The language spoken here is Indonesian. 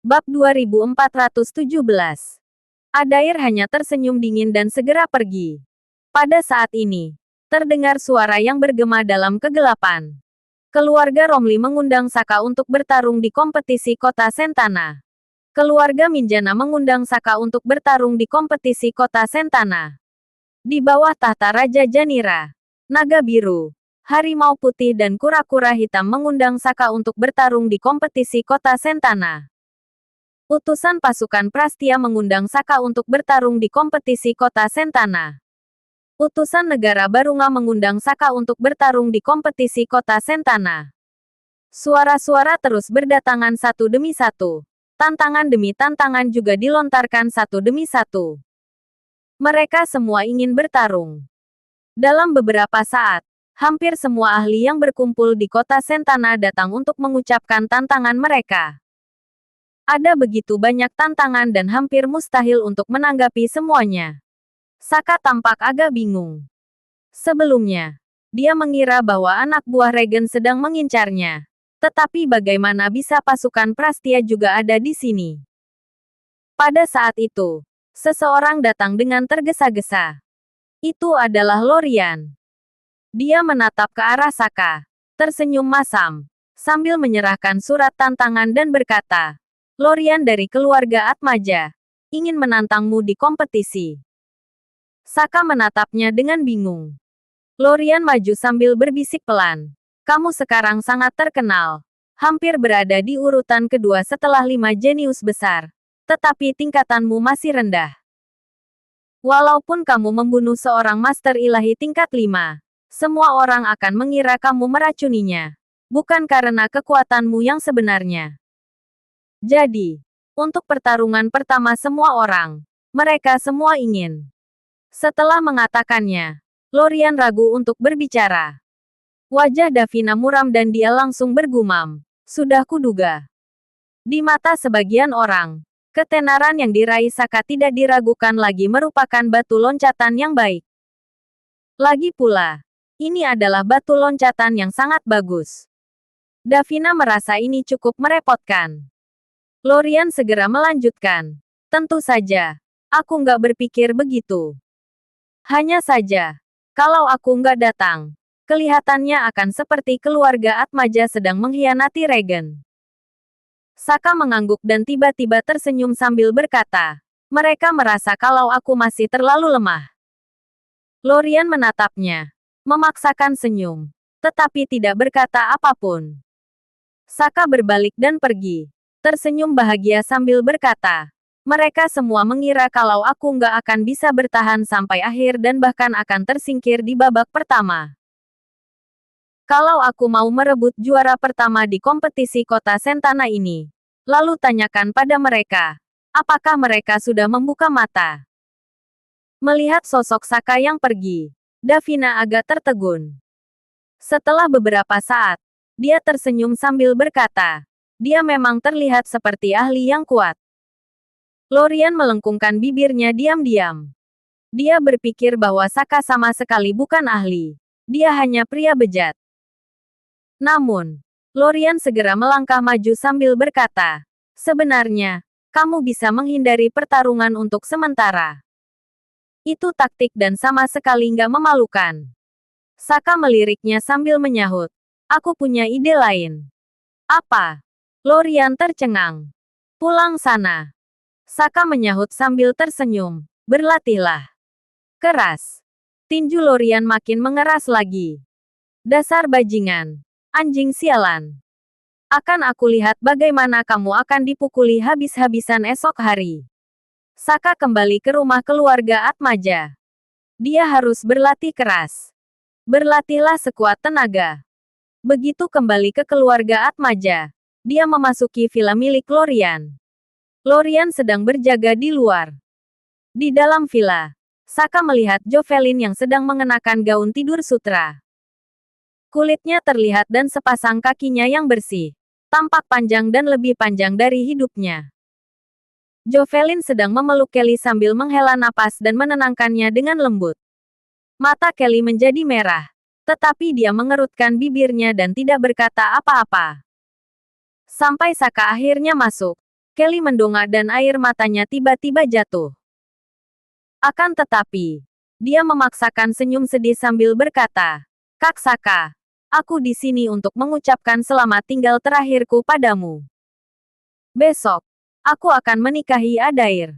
Bab 2417. Adair hanya tersenyum dingin dan segera pergi. Pada saat ini, terdengar suara yang bergema dalam kegelapan. Keluarga Romli mengundang Saka untuk bertarung di kompetisi kota Sentana. Keluarga Minjana mengundang Saka untuk bertarung di kompetisi kota Sentana. Di bawah tahta Raja Janira, naga biru, harimau putih dan kura-kura hitam mengundang Saka untuk bertarung di kompetisi kota Sentana. Utusan pasukan Prastia mengundang Saka untuk bertarung di kompetisi kota Sentana. Utusan negara Barunga mengundang Saka untuk bertarung di kompetisi kota Sentana. Suara-suara terus berdatangan satu demi satu. Tantangan demi tantangan juga dilontarkan satu demi satu. Mereka semua ingin bertarung. Dalam beberapa saat, hampir semua ahli yang berkumpul di kota Sentana datang untuk mengucapkan tantangan mereka. Ada begitu banyak tantangan dan hampir mustahil untuk menanggapi semuanya. Saka tampak agak bingung. Sebelumnya, dia mengira bahwa anak buah Regen sedang mengincarnya. Tetapi bagaimana bisa pasukan Prastia juga ada di sini? Pada saat itu, seseorang datang dengan tergesa-gesa. Itu adalah Lorian. Dia menatap ke arah Saka, tersenyum masam, sambil menyerahkan surat tantangan dan berkata, Lorian dari keluarga Atmaja, ingin menantangmu di kompetisi. Saka menatapnya dengan bingung. Lorian maju sambil berbisik pelan. Kamu sekarang sangat terkenal. Hampir berada di urutan kedua setelah 5 jenius besar. Tetapi tingkatanmu masih rendah. Walaupun kamu membunuh seorang master ilahi tingkat 5, semua orang akan mengira kamu meracuninya. Bukan karena kekuatanmu yang sebenarnya. Jadi, untuk pertarungan pertama semua orang, mereka semua ingin. Setelah mengatakannya, Lorian ragu untuk berbicara. Wajah Davina muram dan dia langsung bergumam. Sudah kuduga. Di mata sebagian orang, ketenaran yang diraih Saka tidak diragukan lagi merupakan batu loncatan yang baik. Lagi pula, ini adalah batu loncatan yang sangat bagus. Davina merasa ini cukup merepotkan. Lorian segera melanjutkan. Tentu saja, aku nggak berpikir begitu. Hanya saja, kalau aku nggak datang, kelihatannya akan seperti keluarga Atmaja sedang mengkhianati Regen. Saka mengangguk dan tiba-tiba tersenyum sambil berkata, mereka merasa kalau aku masih terlalu lemah. Lorian menatapnya, memaksakan senyum, tetapi tidak berkata apapun. Saka berbalik dan pergi. Tersenyum bahagia sambil berkata, mereka semua mengira kalau aku nggak akan bisa bertahan sampai akhir dan bahkan akan tersingkir di babak pertama. Kalau aku mau merebut juara pertama di kompetisi kota Sentana ini, lalu tanyakan pada mereka, apakah mereka sudah membuka mata? Melihat sosok Saka yang pergi, Davina agak tertegun. Setelah beberapa saat, dia tersenyum sambil berkata, dia memang terlihat seperti ahli yang kuat. Lorian melengkungkan bibirnya diam-diam. Dia berpikir bahwa Saka sama sekali bukan ahli. Dia hanya pria bejat. Namun, Lorian segera melangkah maju sambil berkata, sebenarnya, kamu bisa menghindari pertarungan untuk sementara. Itu taktik dan sama sekali nggak memalukan. Saka meliriknya sambil menyahut, aku punya ide lain. Apa? Lorian tercengang. Pulang sana. Saka menyahut sambil tersenyum. Berlatihlah. Keras. Tinju Lorian makin mengeras lagi. Dasar bajingan. Anjing sialan. Akan aku lihat bagaimana kamu akan dipukuli habis-habisan esok hari. Saka kembali ke rumah keluarga Atmaja. Dia harus berlatih keras. Berlatihlah sekuat tenaga. Begitu kembali ke keluarga Atmaja, dia memasuki villa milik Lorian. Lorian sedang berjaga di luar. Di dalam villa, Saka melihat Jovelyn yang sedang mengenakan gaun tidur sutra. Kulitnya terlihat dan sepasang kakinya yang bersih, tampak panjang dan lebih panjang dari hidupnya. Jovelyn sedang memeluk Kelly sambil menghela napas dan menenangkannya dengan lembut. Mata Kelly menjadi merah, tetapi dia mengerutkan bibirnya dan tidak berkata apa-apa. Sampai Saka akhirnya masuk. Kelly mendongak dan air matanya tiba-tiba jatuh. Akan tetapi, dia memaksakan senyum sedih sambil berkata, "Kak Saka, aku di sini untuk mengucapkan selamat tinggal terakhirku padamu. Besok, aku akan menikahi Adair."